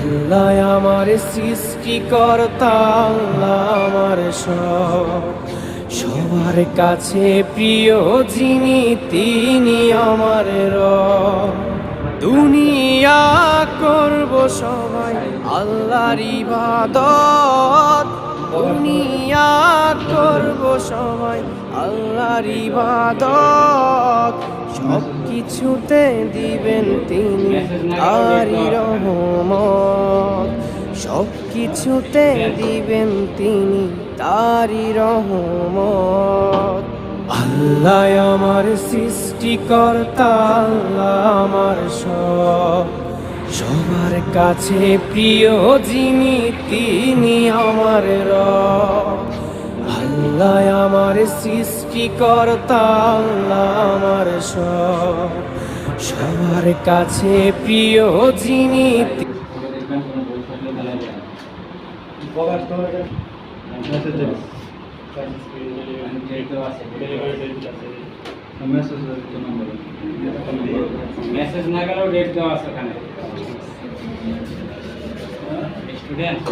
আল্লাহ আমার সৃষ্টিকর্তা, আল্লাহ আমার সবার কাছে প্রিয় যিনি, তিনি আমার রব। দুনিয়া করব সবাই আল্লাহর ইবাদত, দুনিয়া করব সবাই আল্লাহর ইবাদত। সব কিছুতে দিবেন তিনি তারই রহমত, সব কিছুতে দিবেন তিনি তারই রহমত। আল্লাহ আমার সৃষ্টিকর্তা, আল্লাহ আমার সবার কাছে প্রিয় যিনি, তিনি আমার রব। আল্লাহ আমার সৃষ্টিকর্তা, আল্লাহ আমার সবার কাছে প্রিয় যিনি। মেসেজ না গেলেও ডেট দেওয়া আছে এখানে স্টুডেন্ট